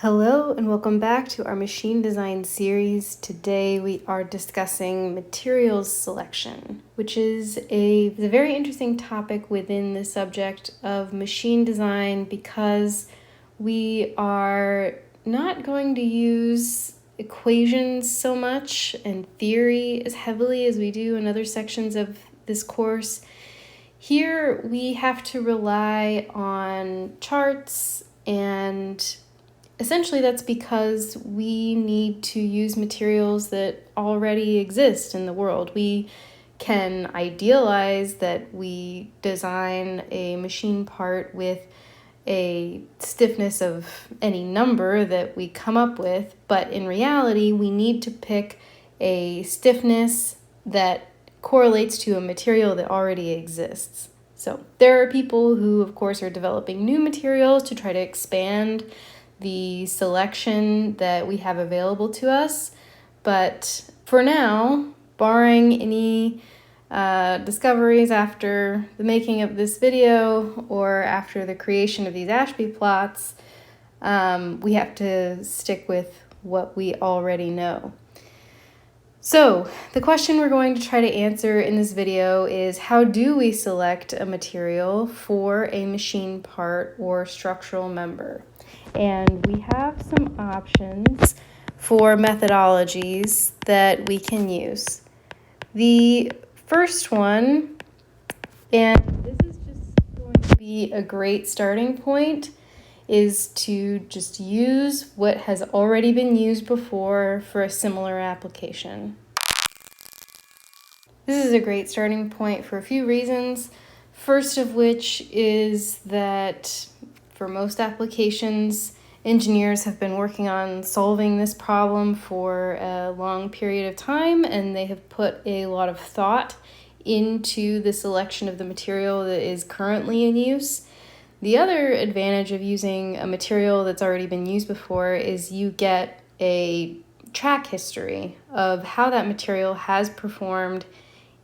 Hello and welcome back to our machine design series. Today we are discussing materials selection, which is a very interesting topic within the subject of machine design because we are not going to use equations so much and theory as heavily as we do in other sections of this course. Here we have to rely on charts, and essentially that's because we need to use materials that already exist in the world. We can idealize that we design a machine part with a stiffness of any number that we come up with, but in reality we need to pick a stiffness that correlates to a material that already exists. So there are people who, of course, are developing new materials to try to expand the selection that we have available to us. But for now, barring any discoveries after the making of this video or after the creation of these Ashby plots, we have to stick with what we already know. So the question we're going to try to answer in this video is, how do we select a material for a machine part or structural member? And we have some options for methodologies that we can use. The first one, and this is just going to be a great starting point, is to just use what has already been used before for a similar application. This is a great starting point for a few reasons. First of which is that for most applications, engineers have been working on solving this problem for a long period of time, and they have put a lot of thought into the selection of the material that is currently in use. The other advantage of using a material that's already been used before is you get a track history of how that material has performed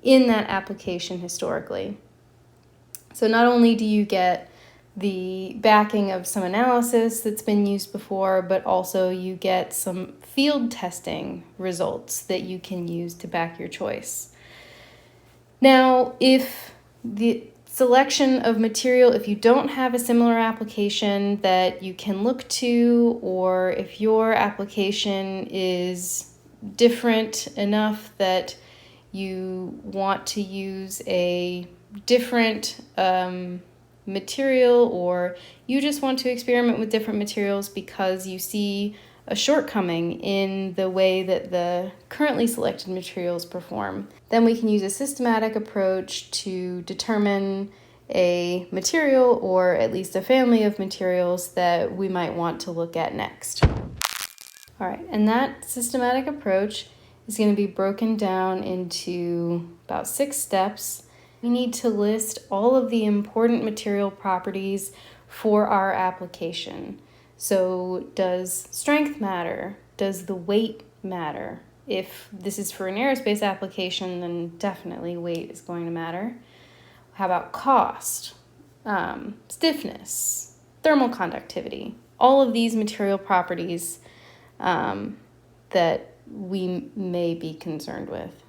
in that application historically. So not only do you get the backing of some analysis that's been used before, but also you get some field testing results that you can use to back your choice. Now, if the selection of material, if you don't have a similar application that you can look to, or if your application is different enough that you want to use a different material, or you just want to experiment with different materials because you see a shortcoming in the way that the currently selected materials perform, then we can use a systematic approach to determine a material, or at least a family of materials, that we might want to look at next. All right, and that systematic approach is going to be broken down into about 6 steps. We need to list all of the important material properties for our application. So does strength matter? Does the weight matter? If this is for an aerospace application, then definitely weight is going to matter. How about cost, stiffness, thermal conductivity? All of these material properties that we may be concerned with.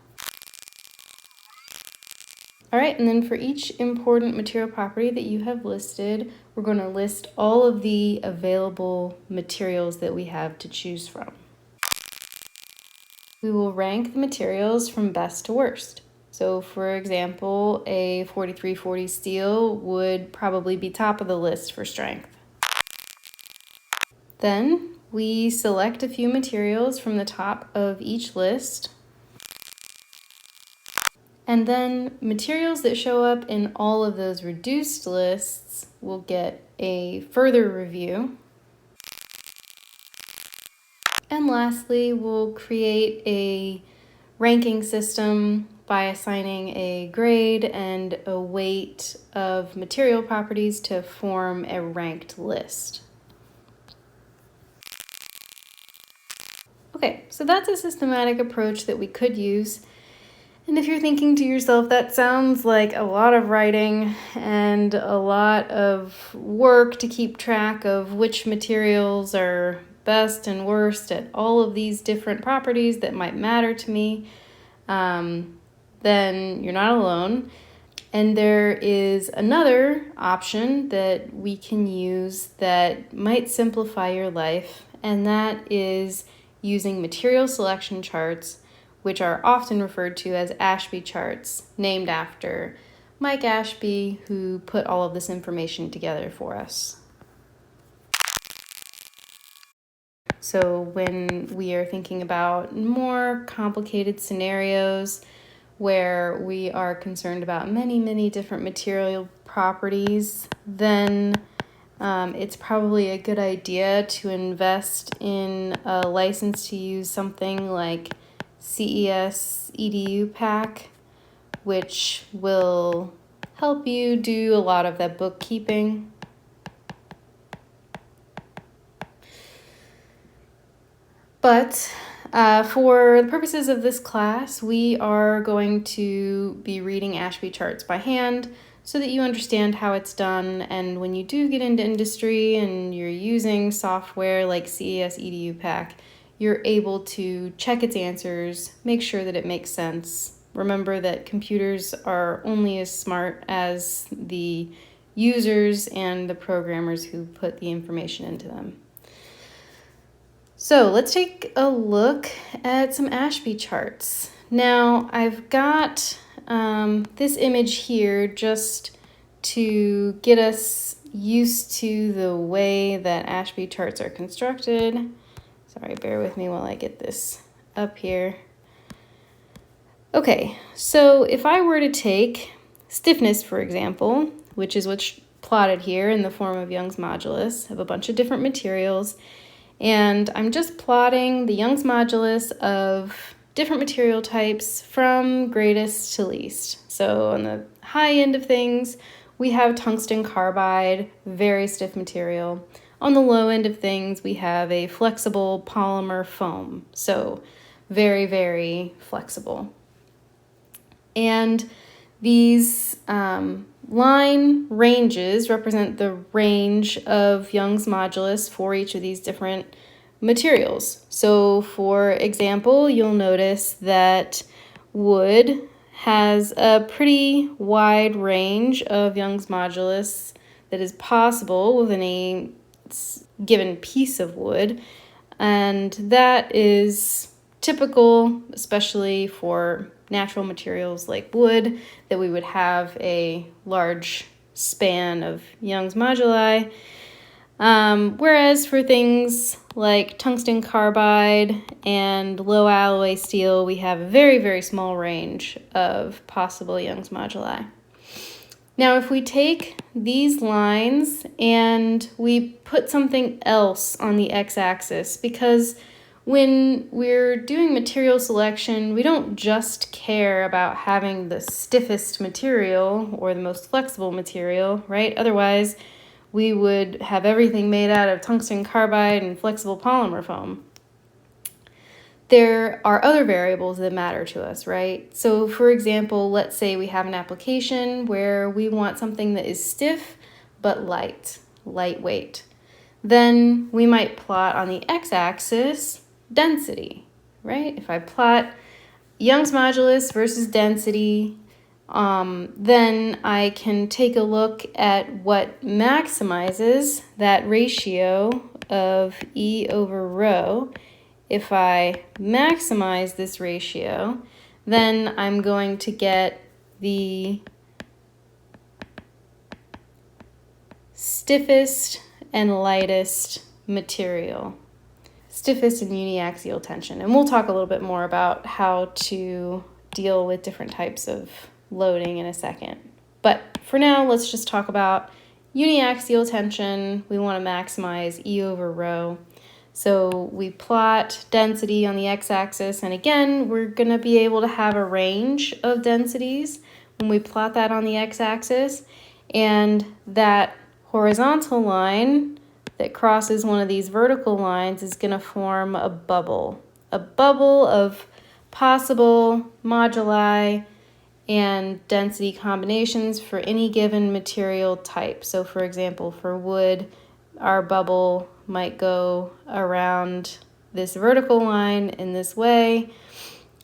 All right, and then for each important material property that you have listed, we're going to list all of the available materials that we have to choose from. We will rank the materials from best to worst. So for example, a 4340 steel would probably be top of the list for strength. Then we select a few materials from the top of each list. And then materials that show up in all of those reduced lists will get a further review. And lastly, we'll create a ranking system by assigning a grade and a weight of material properties to form a ranked list. Okay, so that's a systematic approach that we could use. And if you're thinking to yourself, that sounds like a lot of writing and a lot of work to keep track of which materials are best and worst at all of these different properties that might matter to me, then you're not alone. And there is another option that we can use that might simplify your life, and that is using material selection charts, which are often referred to as Ashby charts, named after Mike Ashby, who put all of this information together for us. So when we are thinking about more complicated scenarios where we are concerned about many different material properties, then it's probably a good idea to invest in a license to use something like CES EDU Pack, which will help you do a lot of that bookkeeping. But for the purposes of this class, we are going to be reading Ashby charts by hand so that you understand how it's done. And when you do get into industry and you're using software like CES EDU Pack, you're able to check its answers, make sure that it makes sense. Remember that computers are only as smart as the users and the programmers who put the information into them. So let's take a look at some Ashby charts. Now I've got this image here just to get us used to the way that Ashby charts are constructed. Sorry, bear with me while I get this up here. Okay, so if I were to take stiffness, for example, which is what's plotted here in the form of Young's modulus of a bunch of different materials, and I'm just plotting the Young's modulus of different material types from greatest to least. So on the high end of things, we have tungsten carbide, very stiff material. On the low end of things, we have a flexible polymer foam, so very flexible. And these line ranges represent the range of Young's modulus for each of these different materials. So for example, you'll notice that wood has a pretty wide range of Young's modulus that is possible within a given piece of wood, and that is typical, especially for natural materials like wood, that we would have a large span of Young's moduli. Whereas for things like tungsten carbide and low alloy steel, we have a very small range of possible Young's moduli. Now, if we take these lines and we put something else on the x-axis, because when we're doing material selection, we don't just care about having the stiffest material or the most flexible material, right? Otherwise, we would have everything made out of tungsten carbide and flexible polymer foam. There are other variables that matter to us, right? So for example, let's say we have an application where we want something that is stiff but lightweight. Then we might plot on the x-axis density, right? If I plot Young's modulus versus density, then I can take a look at what maximizes that ratio of E over rho. If I maximize this ratio, then I'm going to get the stiffest and lightest material. Stiffest and uniaxial tension. And we'll talk a little bit more about how to deal with different types of loading in a second. But for now, let's just talk about uniaxial tension. We want to maximize E over rho. So we plot density on the x-axis, and again, we're going to be able to have a range of densities when we plot that on the x-axis, and that horizontal line that crosses one of these vertical lines is going to form a bubble of possible moduli and density combinations for any given material type. So for example, for wood, our bubble might go around this vertical line in this way,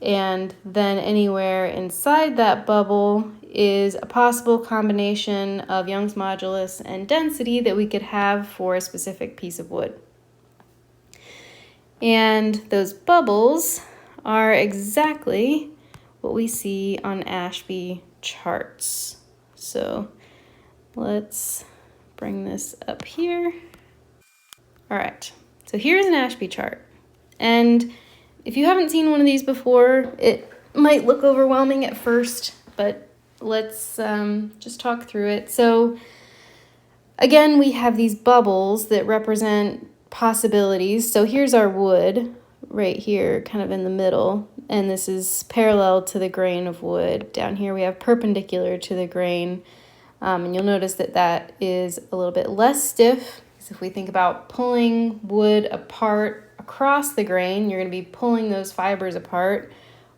and then anywhere inside that bubble is a possible combination of Young's modulus and density that we could have for a specific piece of wood. And those bubbles are exactly what we see on Ashby charts. So let's bring this up here. All right, so here's an Ashby chart. And if you haven't seen one of these before, it might look overwhelming at first, but let's just talk through it. So again, we have these bubbles that represent possibilities. So here's our wood right here, kind of in the middle, and this is parallel to the grain of wood. Down here we have perpendicular to the grain, and you'll notice that that is a little bit less stiff. Because if we think about pulling wood apart across the grain, you're going to be pulling those fibers apart,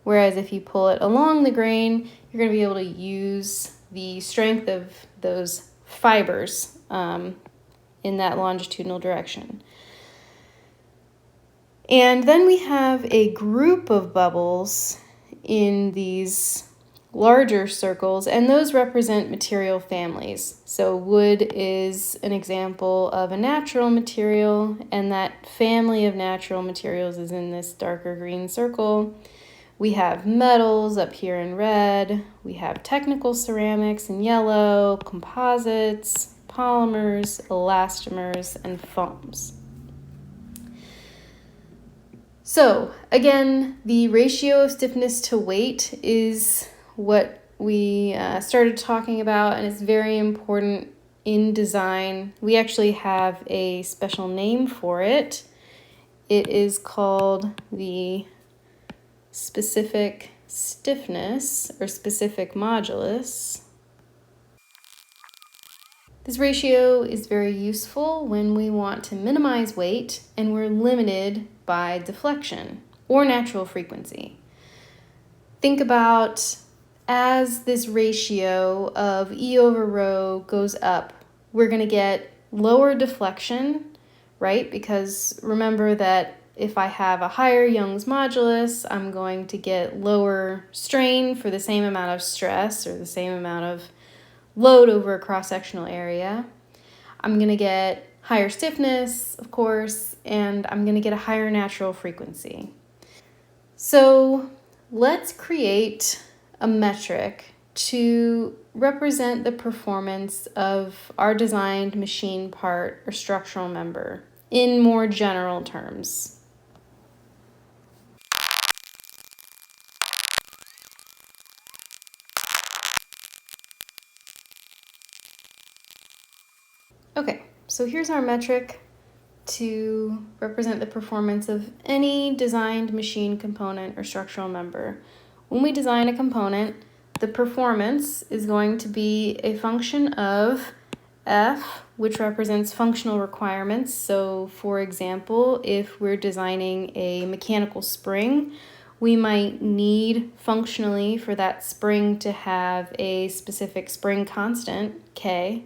whereas if you pull it along the grain, you're going to be able to use the strength of those fibers in that longitudinal direction. And then we have a group of bubbles in these larger circles, and those represent material families. So wood is an example of a natural material, and that family of natural materials is in this darker green circle. We have metals up here in red. We have technical ceramics in yellow, composites, polymers, elastomers, and foams. So again, the ratio of stiffness to weight is what we started talking about, and it's very important in design. We actually have a special name for it. It is called the specific stiffness or specific modulus. This ratio is very useful when we want to minimize weight and we're limited by deflection or natural frequency. Think about as this ratio of E over rho goes up, we're going to get lower deflection, right? Because remember that if I have a higher Young's modulus, I'm going to get lower strain for the same amount of stress or the same amount of load over a cross-sectional area. I'm going to get higher stiffness, of course, and I'm going to get a higher natural frequency. So let's create a metric to represent the performance of our designed machine part or structural member in more general terms. Okay, so here's our metric to represent the performance of any designed machine component or structural member. When we design a component, the performance is going to be a function of F, which represents functional requirements. So for example, if we're designing a mechanical spring, we might need functionally for that spring to have a specific spring constant, K.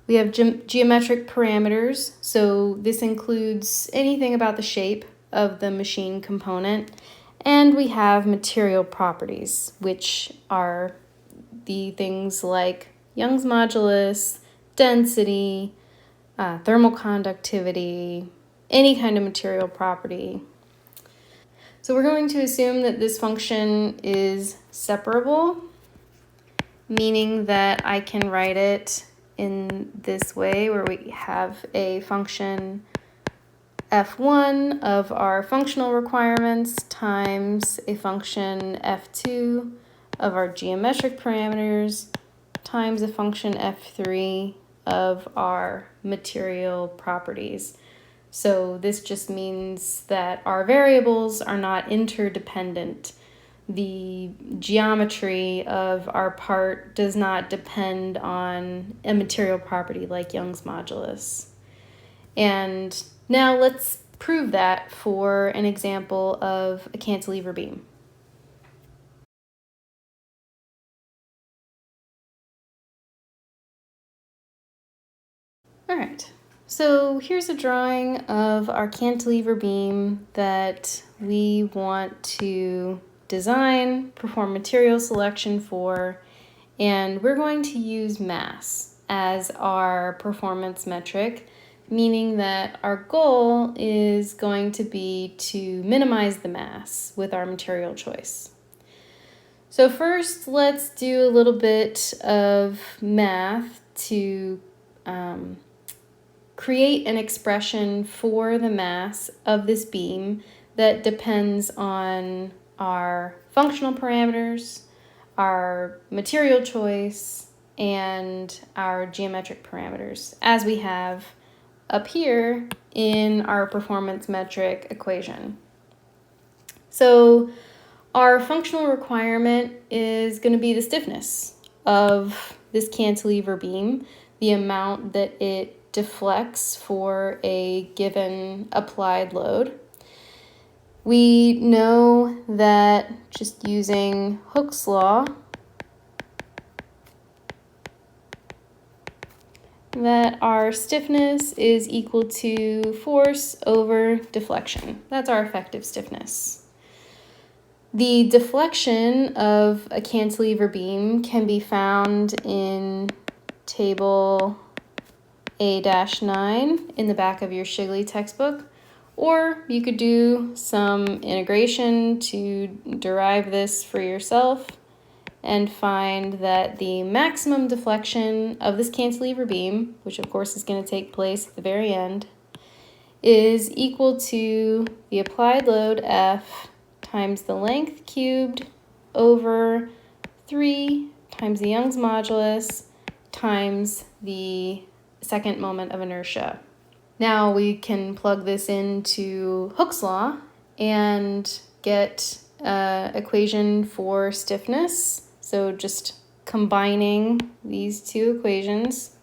We have geometric parameters, so this includes anything about the shape of the machine component. And we have material properties, which are the things like Young's modulus, density, thermal conductivity, any kind of material property. So we're going to assume that this function is separable, meaning that I can write it in this way where we have a function f1 of our functional requirements times a function f2 of our geometric parameters times a function f3 of our material properties. So this just means that our variables are not interdependent. The geometry of our part does not depend on a material property like Young's modulus. And now let's prove that for an example of a cantilever beam. All right, So here's a drawing of our cantilever beam that we want to design, perform material selection for, and we're going to use mass as our performance metric, meaning that our goal is going to be to minimize the mass with our material choice. So first, let's do a little bit of math to create an expression for the mass of this beam that depends on our functional parameters, our material choice, and our geometric parameters, as we have up here in our performance metric equation. So our functional requirement is going to be the stiffness of this cantilever beam, the amount that it deflects for a given applied load. We know that just using Hooke's law, that our stiffness is equal to force over deflection. That's our effective stiffness. The deflection of a cantilever beam can be found in table A-9 in the back of your Shigley textbook, or you could do some integration to derive this for yourself and find that the maximum deflection of this cantilever beam, which of course is going to take place at the very end, is equal to the applied load F times the length cubed over 3 times the Young's modulus times the second moment of inertia. Now we can plug this into Hooke's law and get an equation for stiffness. So just combining these two equations,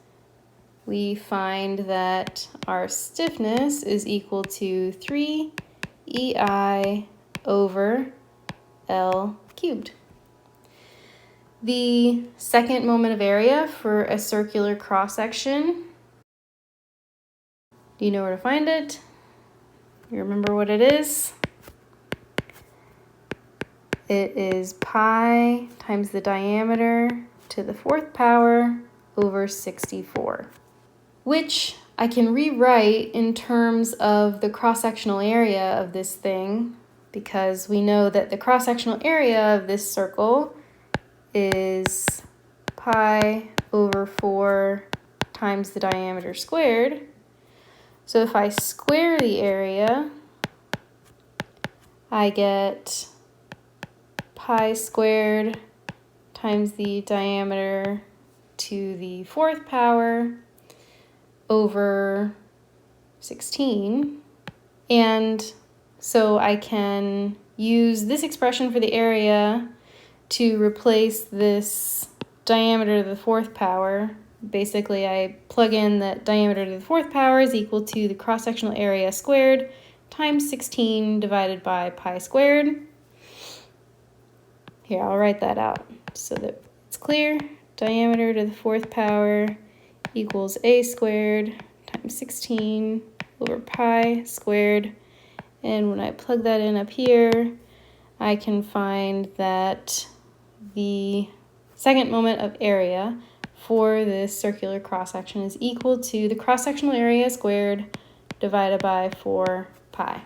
we find that our stiffness is equal to 3 EI over L cubed. The second moment of area for a circular cross-section, do you know where to find it? You remember what it is? It is pi times the diameter to the 4th power over 64, which I can rewrite in terms of the cross-sectional area of this thing, because we know that the cross-sectional area of this circle is pi over 4 times the diameter squared. So if I square the area, I get pi squared times the diameter to the 4th power over 16. And so I can use this expression for the area to replace this diameter to the 4th power. Basically, I plug in that diameter to the 4th power is equal to the cross-sectional area squared times 16 divided by pi squared. Here, I'll write that out so that it's clear. Diameter to the 4th power equals a squared times 16 over pi squared. And when I plug that in up here, I can find that the second moment of area for this circular cross-section is equal to the cross-sectional area squared divided by 4 pi.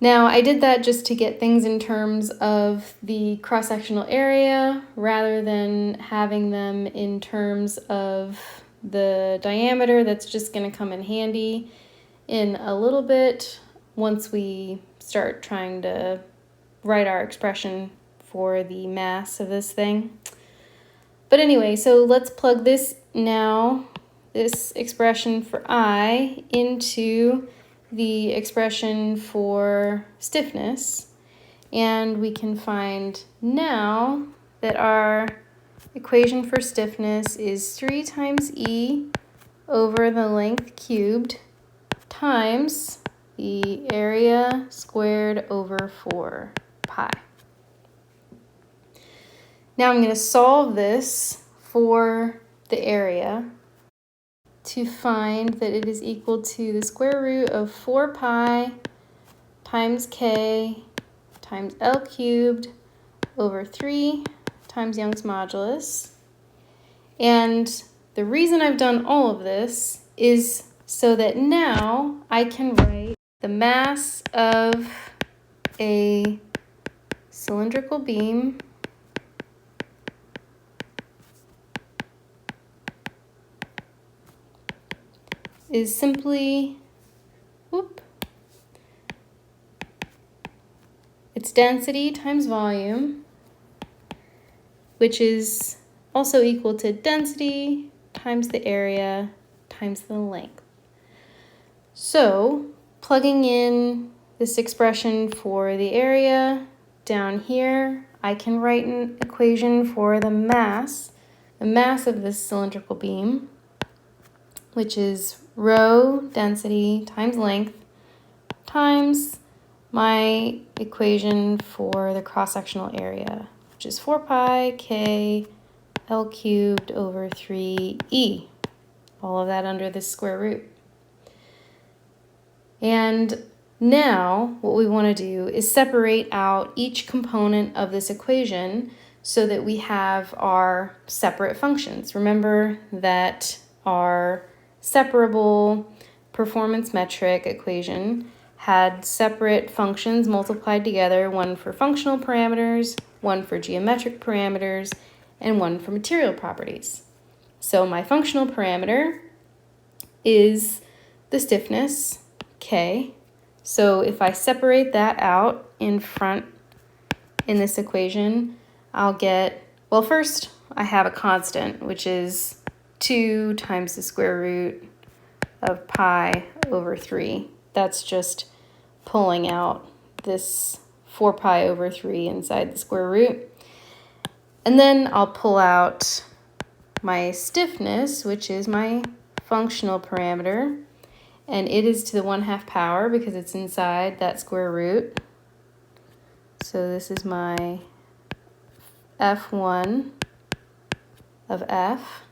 Now, I did that just to get things in terms of the cross-sectional area rather than having them in terms of the diameter. That's just going to come in handy in a little bit once we start trying to write our expression for the mass of this thing. But anyway, so let's plug this now, this expression for I, into the expression for stiffness. And we can find now that our equation for stiffness is 3 times E over the length cubed times the area squared over 4 pi. Now I'm going to solve this for the area. to find that it is equal to the square root of 4 pi times k times L cubed over 3 times Young's modulus. And the reason I've done all of this is so that now I can write the mass of a cylindrical beam is simply, its density times volume, which is also equal to density times the area times the length. So plugging in this expression for the area down here, I can write an equation for the mass of this cylindrical beam, which is rho density times length times my equation for the cross-sectional area, which is 4 pi k L cubed over 3e. All of that under this square root. And now what we want to do is separate out each component of this equation so that we have our separate functions. Remember that our separable performance metric equation had separate functions multiplied together, one for functional parameters, one for geometric parameters, and one for material properties. So my functional parameter is the stiffness, K. So if I separate that out in front in this equation, I'll get, well, first I have a constant, which is 2 times the square root of pi over 3. That's just pulling out this 4 pi over 3 inside the square root. And then I'll pull out my stiffness, which is my functional parameter, and it is to the 1/2 power because it's inside that square root. So this is my F1 of F.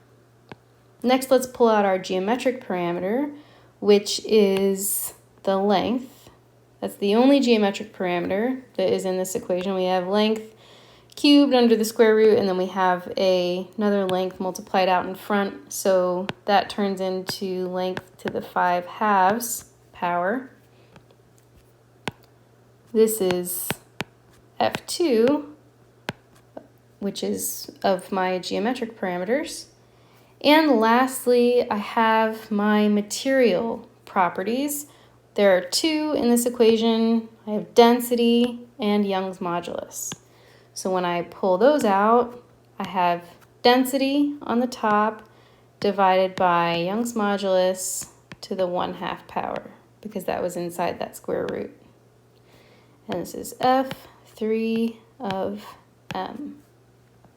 Next, let's pull out our geometric parameter, which is the length. That's the only geometric parameter that is in this equation. We have length cubed under the square root, and then we have another length multiplied out in front, so that turns into length to the 5/2 power. This is F2, which is of my geometric parameters. And lastly, I have my material properties. There are two in this equation. I have density and Young's modulus. So when I pull those out, I have density on the top divided by Young's modulus to the 1/2 power because that was inside that square root. And this is F3 of M.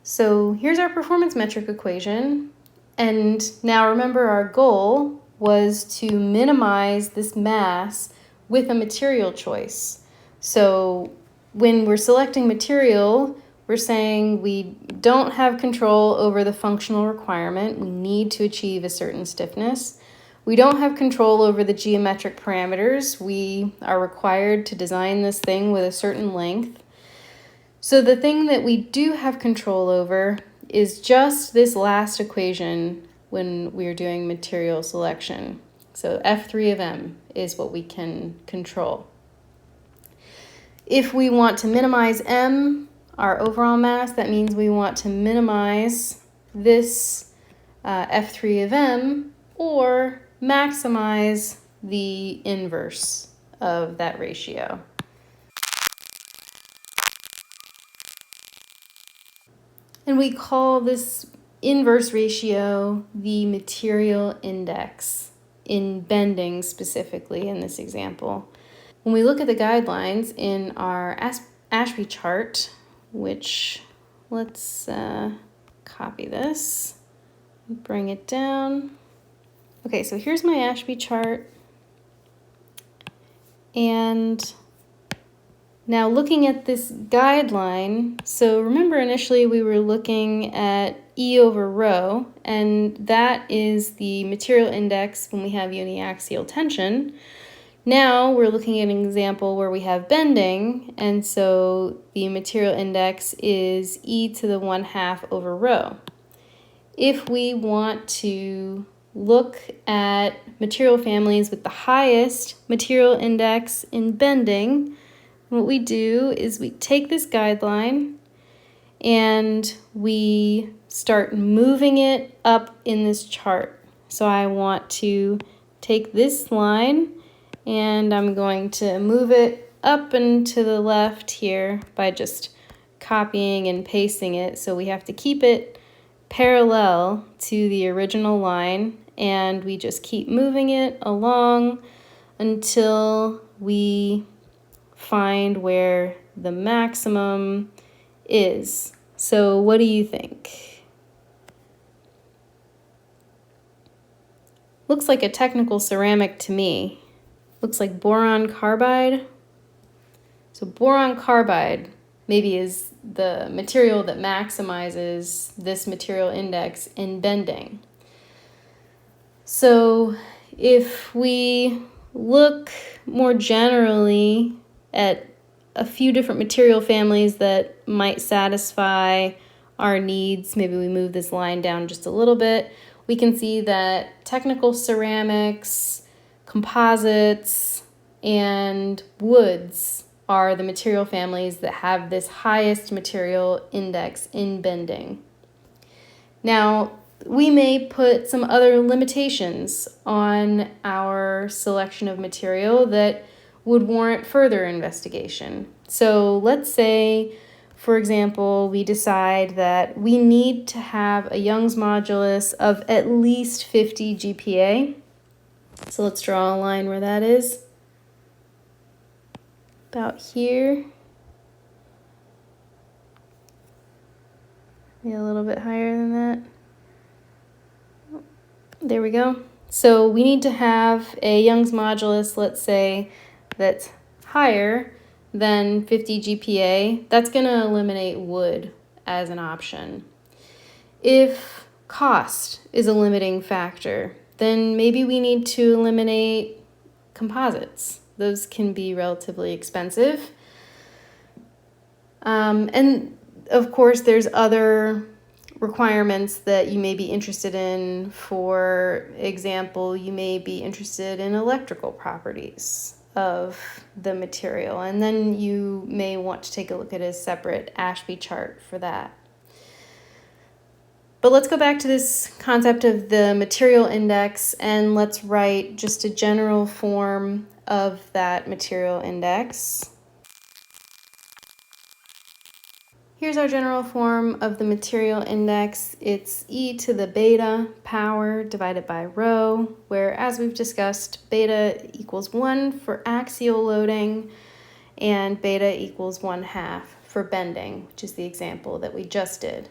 So here's our performance metric equation. And now remember, our goal was to minimize this mass with a material choice. So when we're selecting material, we're saying we don't have control over the functional requirement. We need to achieve a certain stiffness. We don't have control over the geometric parameters. We are required to design this thing with a certain length. So the thing that we do have control over is just this last equation when we're doing material selection. So F3 of M is what we can control. If we want to minimize M, our overall mass, that means we want to minimize this F3 of M or maximize the inverse of that ratio. And we call this inverse ratio the material index in bending specifically in this example. When we look at the guidelines in our Ashby chart, which let's copy this, bring it down. Okay, so here's my Ashby chart. And Now looking at this guideline, so remember initially we were looking at E over rho, and that is the material index when we have uniaxial tension. Now we're looking at an example where we have bending, and so the material index is E to the 1/2 over rho. If we want to look at material families with the highest material index in bending, what we do is we take this guideline and we start moving it up in this chart. So I want to take this line and I'm going to move it up and to the left here by just copying and pasting it. So we have to keep it parallel to the original line, and we just keep moving it along until we find where the maximum is. So what do you think? Looks like a technical ceramic to me. Looks like boron carbide. So boron carbide maybe is the material that maximizes this material index in bending. So if we look more generally at a few different material families that might satisfy our needs, maybe we move this line down just a little bit, we can see that technical ceramics, composites, and woods are the material families that have this highest material index in bending. Now, we may put some other limitations on our selection of material that would warrant further investigation. So let's say, for example, we decide that we need to have a Young's modulus of at least 50 GPa. So let's draw a line where that is. About here. Maybe a little bit higher than that. There we go. So we need to have a Young's modulus, let's say, that's higher than 50 GPa. That's going to eliminate wood as an option. If cost is a limiting factor, then maybe we need to eliminate composites. Those can be relatively expensive. And of course, there's other requirements that you may be interested in. For example, you may be interested in electrical properties of the material, and then you may want to take a look at a separate Ashby chart for that. But let's go back to this concept of the material index, and let's write just a general form of that material index. Here's our general form of the material index. It's E to the beta power divided by rho, where, as we've discussed, beta equals 1 for axial loading and beta equals 1/2 for bending, which is the example that we just did.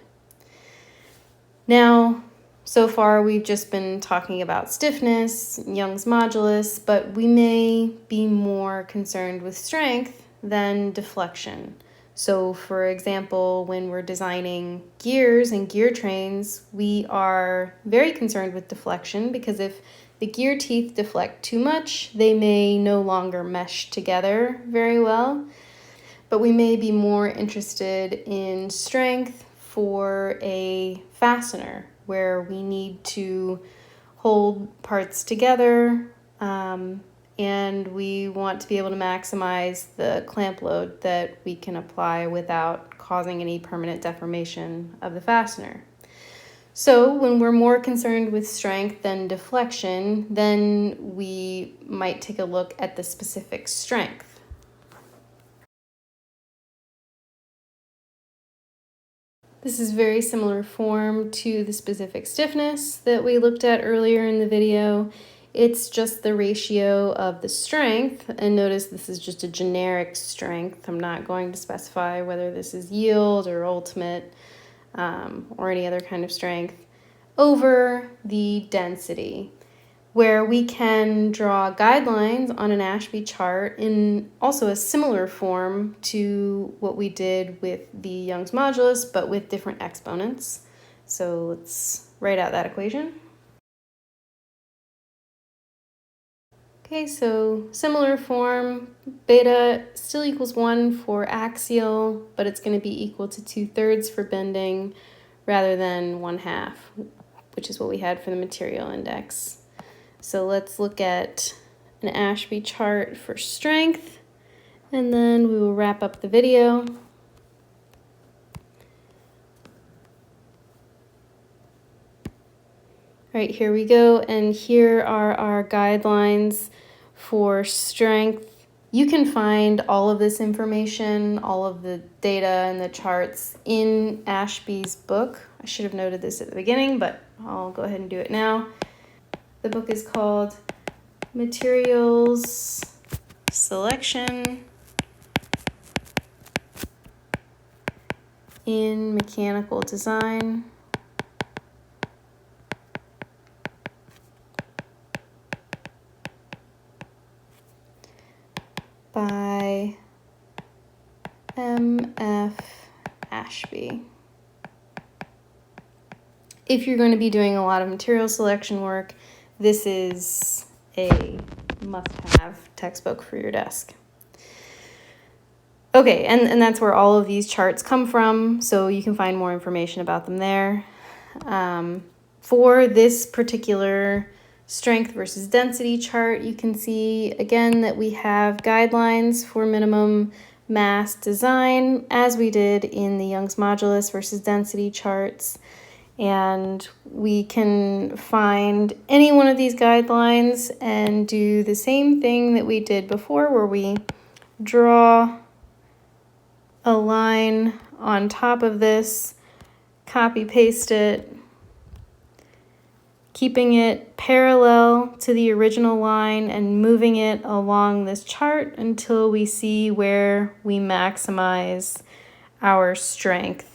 Now, so far we've just been talking about stiffness, Young's modulus, but we may be more concerned with strength than deflection. So for example, when we're designing gears and gear trains, we are very concerned with deflection, because if the gear teeth deflect too much, they may no longer mesh together very well. But we may be more interested in strength for a fastener, where we need to hold parts together, and we want to be able to maximize the clamp load that we can apply without causing any permanent deformation of the fastener. So when we're more concerned with strength than deflection, then we might take a look at the specific strength. This is very similar form to the specific stiffness that we looked at earlier in the video. It's just the ratio of the strength, and notice this is just a generic strength. I'm not going to specify whether this is yield or ultimate or any other kind of strength, over the density. where we can draw guidelines on an Ashby chart in also a similar form to what we did with the Young's modulus, but with different exponents. So let's write out that equation. Okay, so similar form, beta still equals 1 for axial, but it's going to be equal to 2/3 for bending rather than 1/2, which is what we had for the material index. So let's look at an Ashby chart for strength, and then we will wrap up the video. All right, here we go, and here are our guidelines for strength. You can find all of this information, all of the data and the charts in Ashby's book. I should have noted this at the beginning, but I'll go ahead and do it now. The book is called Materials Selection in Mechanical Design by M.F. Ashby. If you're going to be doing a lot of material selection work, this is a must-have textbook for your desk. Okay, and that's where all of these charts come from, so you can find more information about them there. For this particular strength versus density chart, you can see again that we have guidelines for minimum mass design, as we did in the Young's modulus versus density charts. And we can find any one of these guidelines and do the same thing that we did before, where we draw a line on top of this, copy paste it, keeping it parallel to the original line and moving it along this chart until we see where we maximize our strength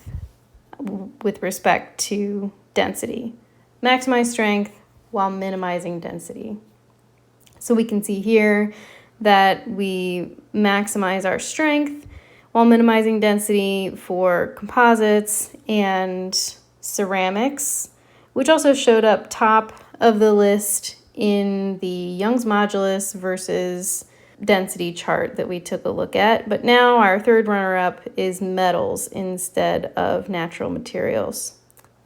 with respect to density. Maximize strength while minimizing density. So we can see here that we maximize our strength while minimizing density for composites and ceramics, which also showed up top of the list in the Young's modulus versus density chart that we took a look at. But now our third runner-up is metals instead of natural materials.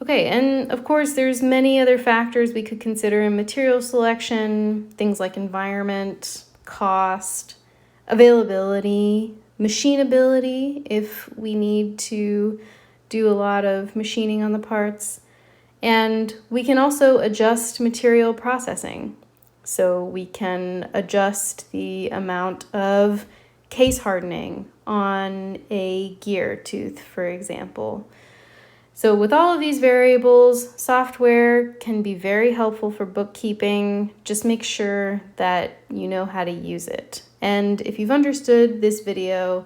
Okay, and of course there's many other factors we could consider in material selection, things like environment, cost, availability, machinability if we need to do a lot of machining on the parts. And we can also adjust material processing. So we can adjust the amount of case hardening on a gear tooth, for example. So with all of these variables, software can be very helpful for bookkeeping. Just make sure that you know how to use it. And if you've understood this video,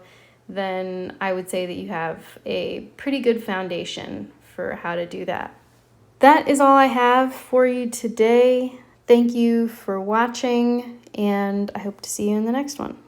then I would say that you have a pretty good foundation for how to do that. That is all I have for you today. Thank you for watching, and I hope to see you in the next one.